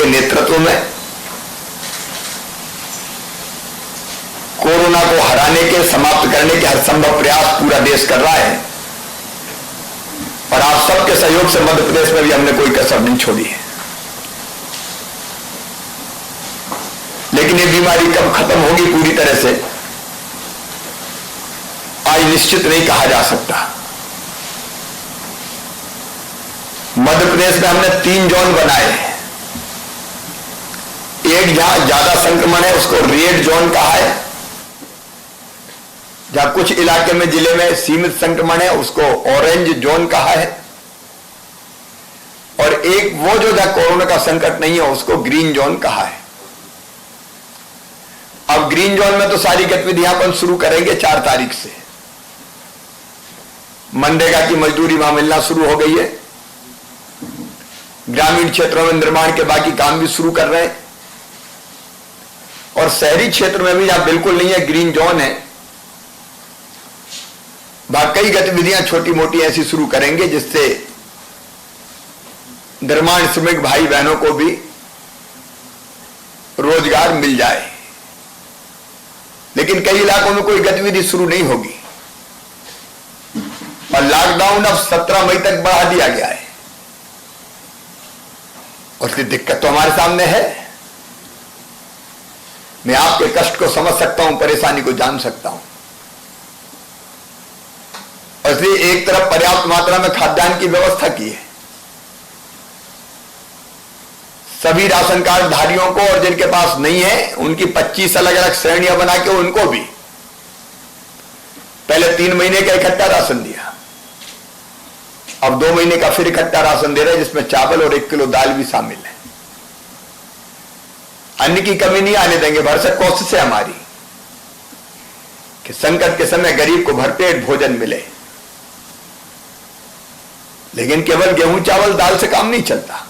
नेतृत्व में कोरोना को हराने के, समाप्त करने के हर संभव प्रयास पूरा देश कर रहा है और आप सबके सहयोग से मध्य प्रदेश में भी हमने कोई कसर नहीं छोड़ी है। लेकिन ये बीमारी कब खत्म होगी पूरी तरह से आज निश्चित नहीं कहा जा सकता। मध्य प्रदेश में हमने 3 जोन बनाए। एक जहां ज्यादा संक्रमण है उसको रेड जोन कहा है, जहां कुछ इलाके में जिले में सीमित संक्रमण है उसको ऑरेंज जोन कहा है, और एक वो जो जहां कोरोना का संकट नहीं है उसको ग्रीन जोन कहा है। अब ग्रीन जोन में तो सारी गतिविधियां अपन शुरू करेंगे 4 तारीख से। मनरेगा की मजदूरी वहां मिलना शुरू हो गई है, ग्रामीण क्षेत्रों में निर्माण के बाकी काम भी शुरू कर रहे हैं, और शहरी क्षेत्र में भी जहां बिल्कुल नहीं है ग्रीन जोन है वहां कई गतिविधियां छोटी मोटी ऐसी शुरू करेंगे जिससे निर्माण श्रमिक भाई बहनों को भी रोजगार मिल जाए। लेकिन कई इलाकों में कोई गतिविधि शुरू नहीं होगी और लॉकडाउन अब 17 मई तक बढ़ा दिया गया है, और इसकी दिक्कत तो हमारे सामने है। मैं आपके कष्ट को समझ सकता हूं, परेशानी को जान सकता हूं, और इसलिए एक तरफ पर्याप्त मात्रा में खाद्यान्न की व्यवस्था की है सभी राशन कार्ड धारियों को, और जिनके पास नहीं है उनकी 25 अलग अलग श्रेणियां बना के उनको भी पहले 3 महीने का इकट्ठा राशन दिया, अब 2 महीने का फिर इकट्ठा राशन दे रहे हैं जिसमें चावल और 1 किलो दाल भी शामिल है। अन्न की कमी नहीं आने देंगे। भरसक कोशिश है हमारी कि संकट के समय गरीब को भरपेट भोजन मिले, लेकिन केवल गेहूं चावल दाल से काम नहीं चलता,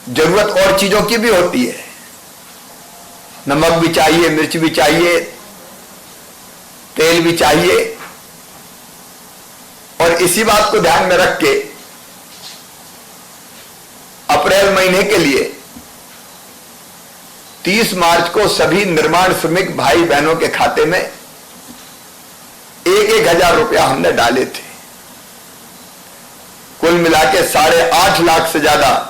जरूरत और चीजों की भी होती है। नमक भी चाहिए, मिर्च भी चाहिए, तेल भी चाहिए, और इसी बात को ध्यान में रख के अप्रैल महीने के लिए 30 मार्च को सभी निर्माण श्रमिक भाई बहनों के खाते में 1,000 रुपया हमने डाले थे। कुल मिला के 8.5 लाख से ज्यादा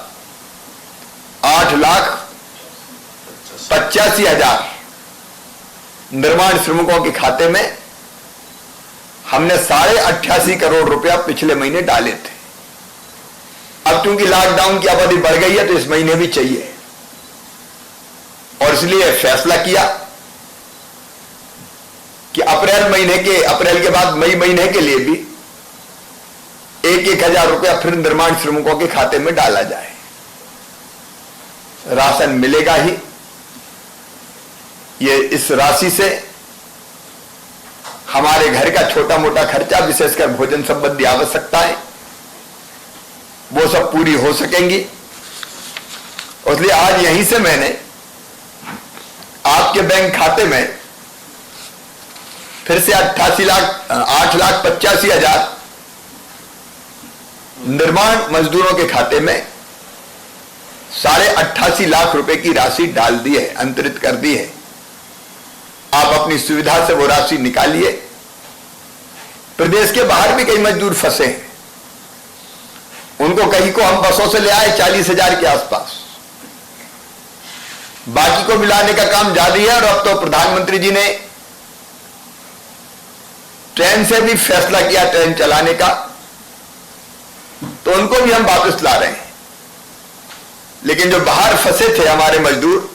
8,85,000 निर्माण श्रमिकों के खाते में हमने 88.5 करोड़ रुपया पिछले महीने डाले थे। अब क्योंकि लॉकडाउन की अवधि बढ़ गई है तो इस महीने भी चाहिए, और इसलिए फैसला किया कि अप्रैल के बाद मई महीने के लिए भी 1,000 रुपया फिर निर्माण श्रमिकों के खाते में डाला जाए। राशन मिलेगा ही, ये इस राशि से हमारे घर का छोटा मोटा खर्चा, विशेषकर भोजन संबंधी आवश्यकताएं, वो सब पूरी हो सकेंगी। इसलिए आज यहीं से मैंने आपके बैंक खाते में फिर से 8,85,000 निर्माण मजदूरों के खाते में 88.5 लाख रुपए की राशि डाल दी है, अंतरित कर दी है। आप अपनी सुविधा से वो राशि निकालिए। प्रदेश के बाहर भी कई मजदूर फंसे हैं, उनको कहीं को हम बसों से ले आए 40,000 के आसपास, बाकी को मिलाने का काम जारी है। और अब तो प्रधानमंत्री जी ने ट्रेन से भी फैसला किया ट्रेन चलाने का, तो उनको भी हम वापस ला रहे हैं। लेकिन जो बाहर फंसे थे हमारे मजदूर,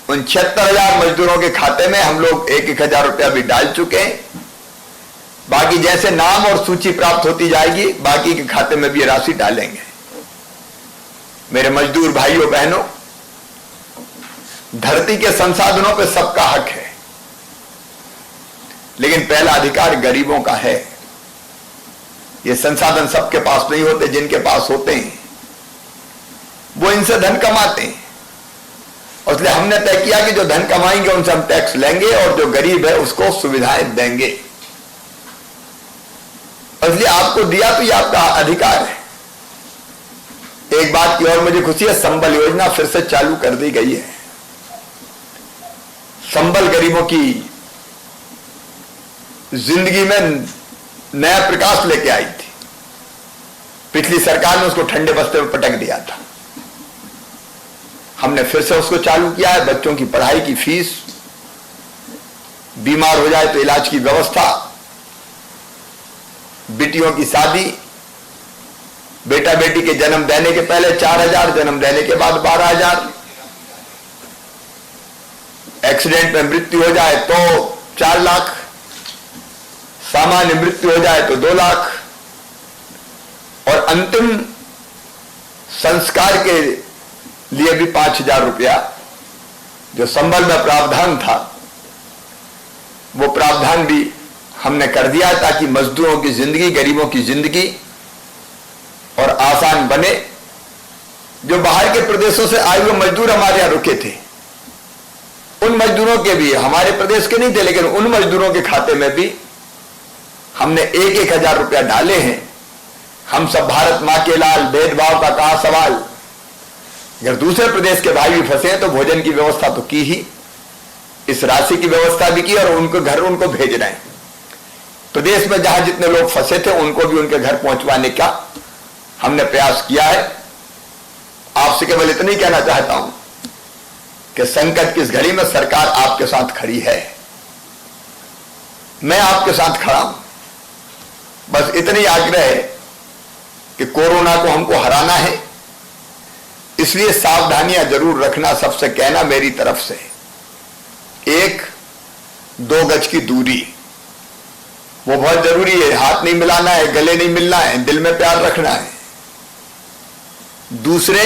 उन 76,000 मजदूरों के खाते में हम लोग 1,000 रुपया भी डाल चुके हैं। बाकी जैसे नाम और सूची प्राप्त होती जाएगी बाकी के खाते में भी ये राशि डालेंगे। मेरे मजदूर भाइयों बहनों, धरती के संसाधनों पे सबका हक है, लेकिन पहला अधिकार गरीबों का है। ये संसाधन सबके पास नहीं होते, जिनके पास होते हैं वो इनसे धन कमाते हैं। और इसलिए हमने तय किया कि जो धन कमाएंगे उनसे हम टैक्स लेंगे और जो गरीब है उसको सुविधाएं देंगे। इसलिए आपको दिया तो ये आपका अधिकार है, एक बात की और मुझे खुशी है, संबल योजना फिर से चालू कर दी गई है। संबल गरीबों की जिंदगी में नया प्रकाश लेके आई थी। पिछली सरकार ने उसको ठंडे बस्ते में पटक दिया था। हमने फिर से उसको चालू किया है। बच्चों की पढ़ाई की फीस, बीमार हो जाए तो इलाज की व्यवस्था, बेटियों की शादी, बेटा बेटी के जन्म देने के पहले 4,000, जन्म देने के बाद 12,000, एक्सीडेंट में मृत्यु हो जाए तो 4 लाख, सामान्य मृत्यु हो जाए तो 2 लाख, और अंतिम संस्कार के लिए भी 5,000 रुपया जो संबल में प्रावधान था, वो प्रावधान भी हमने कर दिया ताकि मजदूरों की जिंदगी, गरीबों की जिंदगी और आसान बने। जो बाहर के प्रदेशों से आए हुए मजदूर हमारे यहां रुके थे, उन मजदूरों के भी, हमारे प्रदेश के नहीं थे लेकिन उन मजदूरों के खाते में भी हमने 1,000 रुपया डाले हैं। हम सब भारत मां के लाल, भेदभाव का कहा सवाल। अगर दूसरे प्रदेश के भाई भी फंसे हैं तो भोजन की व्यवस्था तो की ही, इस राशि की व्यवस्था भी की और उनको घर उनको भेज रहे हैं। प्रदेश में जहां जितने लोग फंसे थे उनको भी उनके घर पहुंचवाने का हमने प्रयास किया है। आपसे केवल इतना ही कहना चाहता हूं कि संकट की इस घड़ी में सरकार आपके साथ खड़ी है, मैं आपके साथ खड़ा हूं। बस इतनी आग्रह है कि कोरोना को हमको हराना है, इसलिए सावधानियां जरूर रखना, सबसे कहना मेरी तरफ से। 1-2 गज की दूरी वो बहुत जरूरी है। हाथ नहीं मिलाना है, गले नहीं मिलना है, दिल में प्यार रखना है। दूसरे,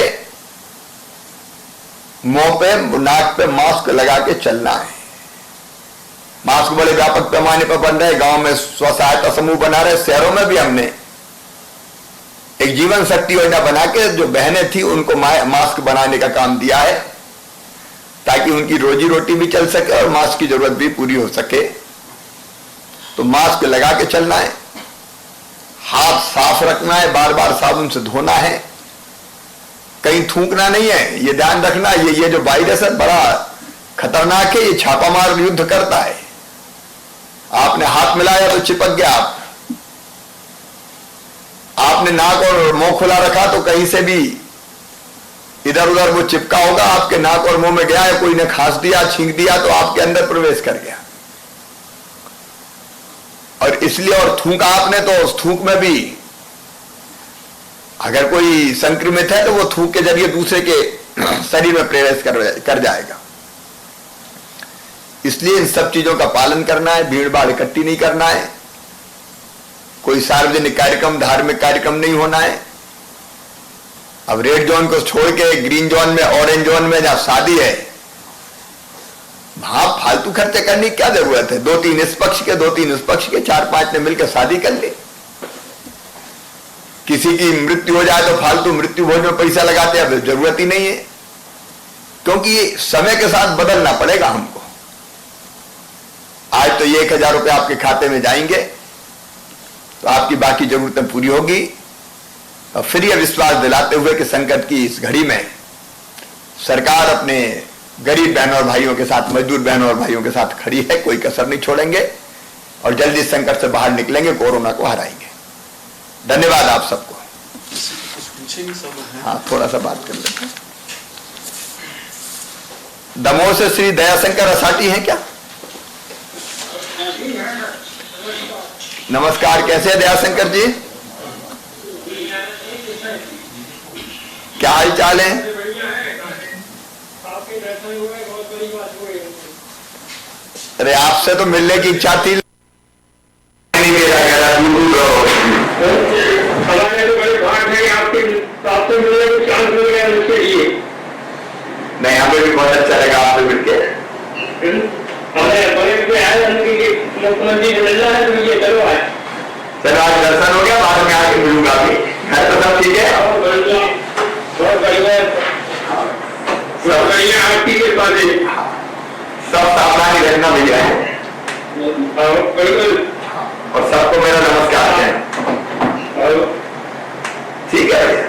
मुंह पे, नाक पे मास्क लगा के चलना है। मास्क बड़े व्यापक पैमाने पर बन रहे, गांव में स्व सहायता समूह बना रहे, शहरों में भी हमने एक जीवन शक्ति योजना बना के जो बहनें थी उनको मास्क बनाने का काम दिया है ताकि उनकी रोजी रोटी भी चल सके और मास्क की जरूरत भी पूरी हो सके। तो मास्क लगा के चलना है, हाथ साफ रखना है, बार बार साबुन से धोना है, कहीं थूकना नहीं है। ये ध्यान रखना, ये जो वायरस है बड़ा खतरनाक है, ये छापामार युद्ध करता है। आपने हाथ मिलाया तो चिपक गया, आपने नाक और मुंह खुला रखा तो कहीं से भी इधर उधर वो चिपका होगा, आपके नाक और मुंह में गया है, कोई ने खांस दिया, छींक दिया तो आपके अंदर प्रवेश कर गया। और इसलिए, और थूका आपने तो उस थूक में भी अगर कोई संक्रमित है तो वो थूक के जरिए दूसरे के शरीर में प्रवेश कर जाएगा। इसलिए इन सब चीजों का पालन करना है, भीड़ भाड़ इकट्ठी नहीं करना है, कोई सार्वजनिक कार्यक्रम, धार्मिक कार्यक्रम नहीं होना है। अब रेड जोन को छोड़ के ग्रीन जोन में, ऑरेंज जोन में जहां शादी है, वहां फालतू खर्चे करने की क्या जरूरत है? 2-3 इस पक्ष के, 2-3 उस पक्ष के, 4-5 ने मिलकर शादी कर ली। किसी की मृत्यु हो जाए तो फालतू मृत्यु भोज में पैसा लगाते हैं, जरूरत ही नहीं है, क्योंकि ये समय के साथ बदलना पड़ेगा हमको। आज तो ये 1,000 रुपये आपके खाते में जाएंगे तो आपकी बाकी जरूरतें पूरी होगी। और फिर यह विश्वास दिलाते हुए कि संकट की इस घड़ी में सरकार अपने गरीब बहनों और भाइयों के साथ, मजदूर बहनों और भाइयों के साथ खड़ी है, कोई कसर नहीं छोड़ेंगे और जल्दी संकट से बाहर निकलेंगे, कोरोना को हराएंगे। धन्यवाद आप सबको। हाँ, थोड़ा सा बात कर लेते हैं। दमोह से श्री दयाशंकर असाटी हैं क्या? नमस्कार, कैसे हैं दयाशंकर जी? क्या हाल चाल है? अरे आपसे तो मिलने की इच्छा थी, नहीं मेरा कहना दूर हमारे तो बड़े भाग है आपसे मिलने को चांस मिल गया उसके लिए। नहीं, हमें भी बहुत अच्छा लगा आपसे मिलकर। मुख्यमंत्री से मिलना है तो ये चलो आज, चलो आज दर्शन हो गया, बाद में आके मिलूंगा। अभी घर तो सब ठीक है? बहुत बढ़िया, सब बढ़िया, आपकी कृपा से सब सावधानी रखना भैया है। बिल्कुल, और सबको मेरा नमस्कार है। ठीक है भैया।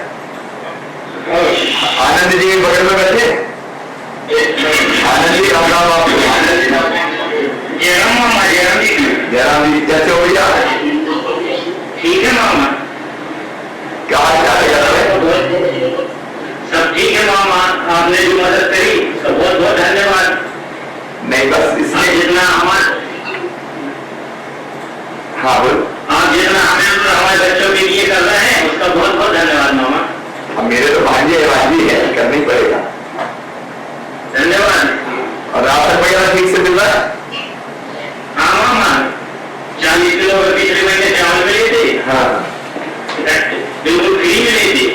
मामा। क्या हाल चाल है घर में? सब ठीक है मामा, आपने जो मदद करी तो बहुत बहुत धन्यवाद। नहीं बस इसलिए जितना हमारे, हाँ बोल। आप जितना हमें हमारे बच्चों के लिए कर रहे हैं उसका बहुत बहुत धन्यवाद मामा। अब मेरे तो भांजे है, करना ही पड़ेगा। धन्यवाद। और राशन वगैरह ठीक से मिल रहा है? हाँ मामा, 40 किलो पिछले महीने चावल मिले थे। हाँ बिल्कुल फ्री मिले थे।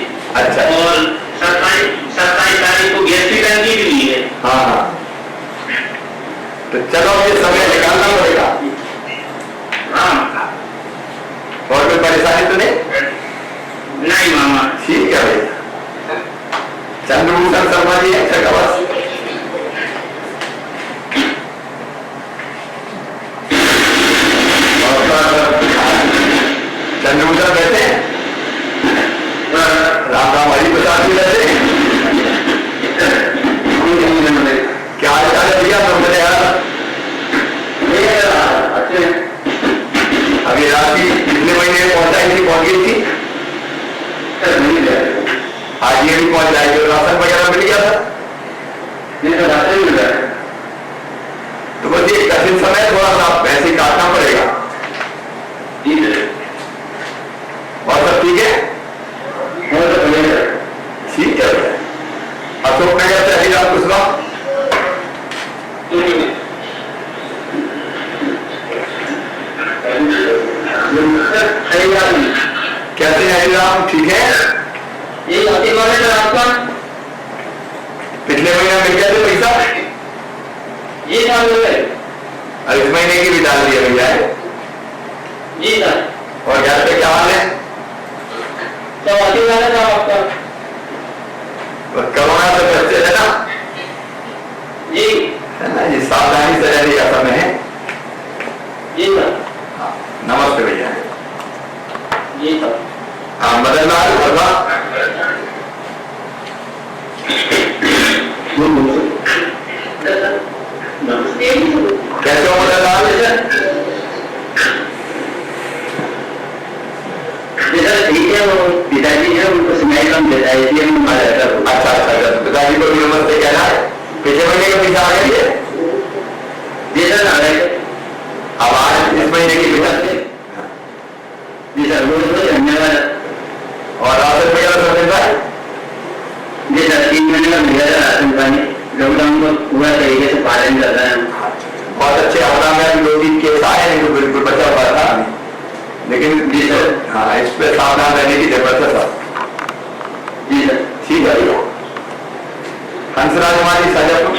अच्छा। और 27 तारीख को गैस की टंकी भी ली है। हाँ तो चलो ये समय निकालना पड़ेगा। हाँ। और कोई परेशानी तो नहीं? नहीं मामा। ठीक है भैया। चंद्रभूषण शर्मा जी अच्छा का बस चंद्रभूषण रहते हैं, राम राम हरी प्रसाद जी रहते हैं। क्या हाल चाल है भैया? सब मेरे यार अच्छे। अभी राशि पिछले महीने पहुंचाई थी, पहुंच गई थी? आज ये भी पहुंच जाएगी। राशन वगैरह मिल गया था? नहीं तो राशन मिल रहा है। तो बस ये कठिन समय थोड़ा सा पैसे काटना पड़ेगा। और सब ठीक है? ठीक है भैया। अशोक नगर से हरिराम कुशवाहा। कैसे हैं हरिराम? ठीक है? ये आपका पिछले महीने मिल गया था पैसा? जी सर मिल गए। और इस महीने की भी डाल दिया भैया है? जी सर। और घर पे क्या हाल है? सब आशीर्वाद है आपका। कोरोना से बच्चे है ना? जी है ना, ये सावधानी से रहने का समय है। जी सर। नमस्ते भैया। जी सर। हाँ मदन लाल वर्मा। कैसे हो मदन लाल? ठीक है, वो पिताजी है उनको सुनाई कम देता है इसलिए मैं मार जाता हूँ। अच्छा, पिताजी को भी नमस्ते कहना है। पिछले महीने का पैसा आ गया? जी सर आ गए। अब आज इस महीने की पैसा? जी सर बहुत बहुत धन्यवाद। और राशन वगैरह सब मिल रहा है? जी सर 3 महीने का मिल गया राशन पानी, लॉकडाउन को पूरा तरीके से पालन कर रहे हैं। बहुत अच्छे। हमारा में 2-3 केस आए हैं तो बिल्कुल बचा हुआ था, लेकिन जी सर हाँ इस पे सावधान रहने की जरूरत है सर। जी सर। ठीक है भैया। हंसराज हमारी साजापुर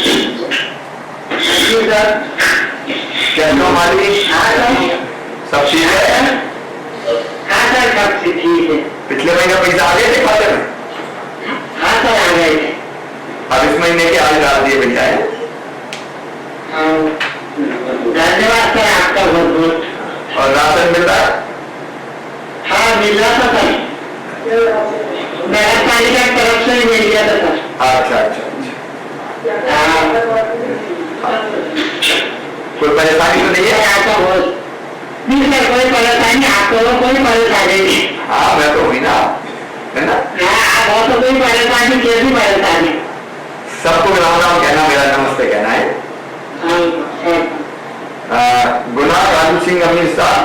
कैसे हो हमारी? सब ठीक है? हाँ सर सब ठीक है। पिछले महीने पैसा आ गए थे खाते में? हाँ सर आ गए थे। अब इस महीने के आज डाल दिए भैया है? धन्यवाद सर आपका बहुत बहुत। और राशन मिल रहा है? हाँ मिल रहा था सर, नगर पालिका की तरफ से मिल गया था सर। अच्छा। कोई परेशानी तो नहीं है? आपका बहुत नहीं सर, कोई परेशानी आपको कोई परेशानी नहीं। हाँ मैं तो हुई ना, है ना? हाँ तो कोई परेशानी कैसी परेशानी? सबको राम राम कहना, मेरा नमस्ते कहना है। गुना राजू सिंह अमीर साहब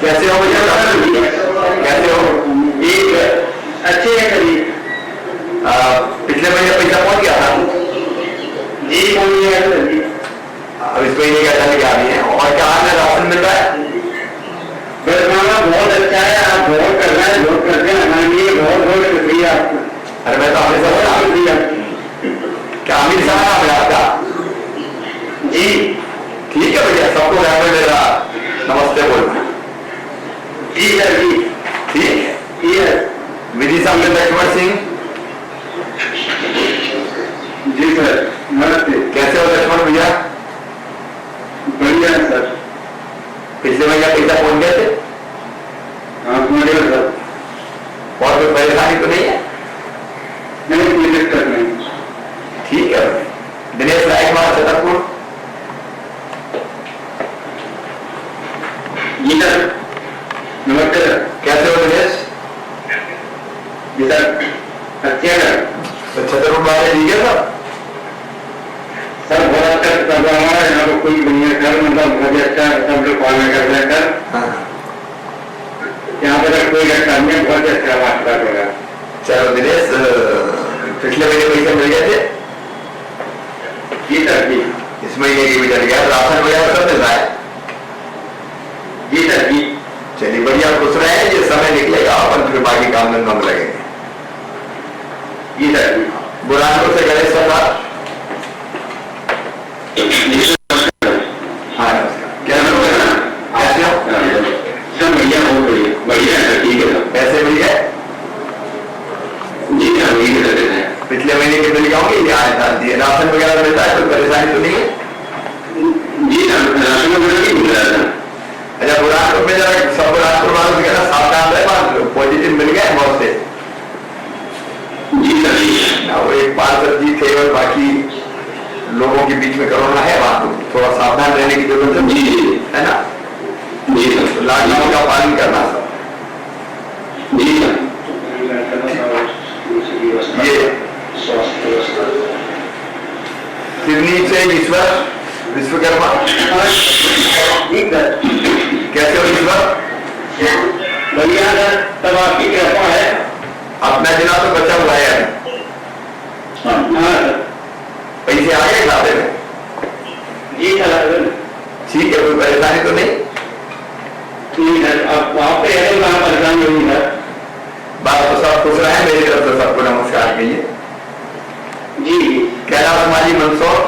कैसे हो भैया? कैसे हो? एक अच्छे है कभी। पिछले महीने पैसा पहुंच गया था? जी पहुंच गया सर जी। अब इस महीने का चल गया नहीं है। और क्या हाल है? राशन मिल रहा है? बस मामा बहुत अच्छा है, आप बहुत कर रहे हैं, बहुत करते हैं हमारे लिए, बहुत बहुत शुक्रिया आपका। अरे मैं तो हमेशा शुक्रिया। क्या अमीर साहब नाम है आपका? जी ठीक है भैया, सबको घर में मेरा नमस्ते बोलना। जी सर जी ठीक है। विधि साहब लक्ष्मण सिंह। जी सर नमस्ते। कैसे हो लक्ष्मण भैया? बढ़िया है सर। पिछले महीने पैसा पहुंच गए थे? हाँ पहुंच गया सर। और कोई परेशानी तो नहीं है? नहीं कोई दिक्कत नहीं। ठीक है। दिनेश राय कुमार छतरपुर। जी सर, नमस्ते सर। कैसे हो दिनेश? जी सर, अच्छा सर। तो छतरपुर वाले ठीक है सब? सर बहुत अच्छा सब हमारा यहाँ पर कोई नहीं है सर, मतलब बहुत अच्छा सब लोग पालन कर रहे हैं सर। हाँ। यहाँ पर कोई घटना नहीं है, बहुत अच्छा बात कर रहा है। चलो दिनेश, पिछले महीने पैसे मिल गए थे? जी सर जी। इस महीने की भी चल गया, राशन वगैरह सब मिल रहा है? जी सर जी। चलिए बढ़िया, खुश रहे हैं, ये समय निकलेगा अपन फिर बाकी काम धंधों में लगेंगे। जी सर जी। बुरहानपुर से गणेश सरदार। हाँ नमस्कार, कैसे हो? कैसे हो? सब बढ़िया, बहुत बढ़िया, बढ़िया है, ठीक है सर। पैसे मिल गए? जी सर, वही कर देते हैं। पिछले महीने के मिल जाओगे या डाल दिए? राशन वगैरह मिलता है, कोई परेशानी तो नहीं है? जी सर, राशन वगैरह नहीं मिल रहा था। अच्छा, बुरहानपुर में जरा सब बुरहानपुर वालों से कहना सावधान रहे, पॉजिटिव मिल गए बहुत से। जी सर जी। ना वो एक पार्षद जी थे और बाकी लोगों के बीच में कोरोना है, वहां तो थोड़ा सावधान रहने की जरूरत है। जी है ना? जी सर। लॉकडाउन का पालन करना सब। जी सर। ये सिडनी से ईश्वर विश्वकर्मा। कैसे हो ईश्वर? बढ़िया सर, तब आपकी कृपा है। अपना जिला तो बचा हुआ है अभी। पैसे आ गए खाते में? जी सर। ठीक है, कोई परेशानी तो नहीं? ठीक है, अब वहाँ पे है वहाँ परेशानी होगी सर। बात तो सब खुश रहे, मेरी तरफ से सबको नमस्कार कहिए। जी। कैलाश समाजी मंदसौर।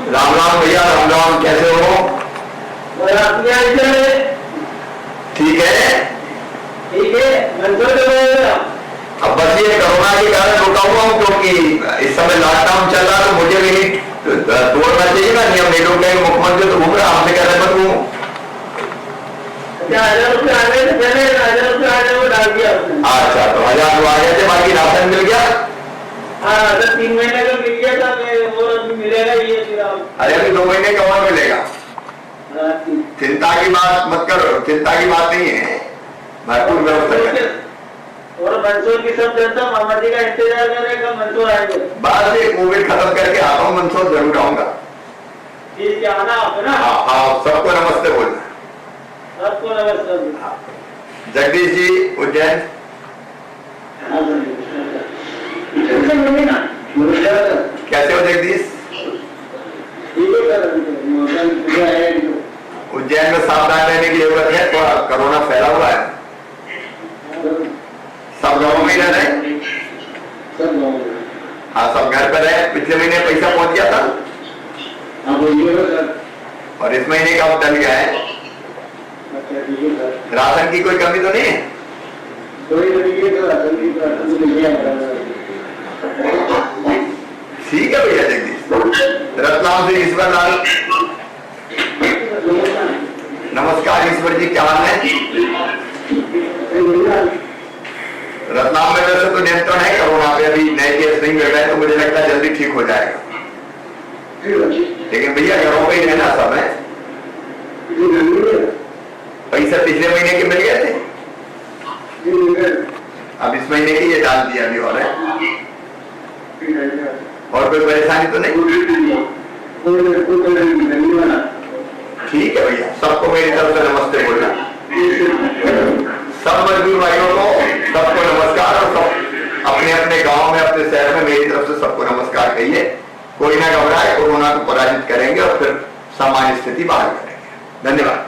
राम राम भैया, राम राम, कैसे हो? ठीक है। ठीक है, अब बस ये कोरोना के कारण रुका हुआ हूँ, क्योंकि इस समय लॉकडाउन चल रहा, तो मुझे भी तोड़ना चाहिए ना नियम। नहीं लोग कहेंगे मुख्यमंत्री तो घूम रहा, हमसे कह रहे मत घूमो। 1000 रुपये आने से पहले 1000 रुपये आने को डाल दिया उसने। अच्छा, तो 1000 तो आ गए थे, बाकी राशन मिल गया? हाँ, तो 3 महीने का मिल गया था, वो अभी मिलेगा ये फिर आप। अरे अभी 2 महीने का और मिलेगा। चिंता की बात मत करो, चिंता की बात नहीं है, भरपूर व्यवस्था करें। और मंसूर की सब जनता मामा जी का इंतजार करेगा, मंसूर आएंगे। बाद में कोविड खत्म करके आता हूँ, मंसूर जरूर आऊंगा। ठीक है, आना आप ना। हाँ, सबको नमस्ते बोलना। सबको नमस्कार। जगदीश जी उज्जैन। कैसे हो जगदीश? उज्जैन में सावधान रहने की जरूरत है, थोड़ा कोरोना फैला हुआ है। सब गाँव में ही रह रहे हैं? हाँ, सब घर पर रहे। पिछले महीने पैसा पहुंच गया था और इस महीने का डल गया है। राशन की कोई कमी तो नहीं है? ठीक है भैया जगदीश। रतलाम से ईश्वर लाल। नमस्कार ईश्वर जी, क्या हाल है? रतलाम में वैसे तो नियंत्रण है कोरोना पे, अभी नए केस नहीं मिल रहे हैं, तो मुझे लगता है जल्दी ठीक हो जाएगा। लेकिन भैया घरों पे ही रहना सब है। पैसा पिछले महीने के मिल गए थे, अब इस महीने की ये डाल दिया अभी। और कोई परेशानी तो नहीं? ठीक है भैया, सबको मेरी तरफ से नमस्ते बोलना। सब मजदूर भाइयों को सबको नमस्कार, और सब अपने अपने गांव में, अपने शहर में मेरी तरफ से सबको नमस्कार कहिए। कोई ना घबराए, कोरोना को पराजित करेंगे और फिर सामान्य स्थिति बहाल करेंगे। धन्यवाद।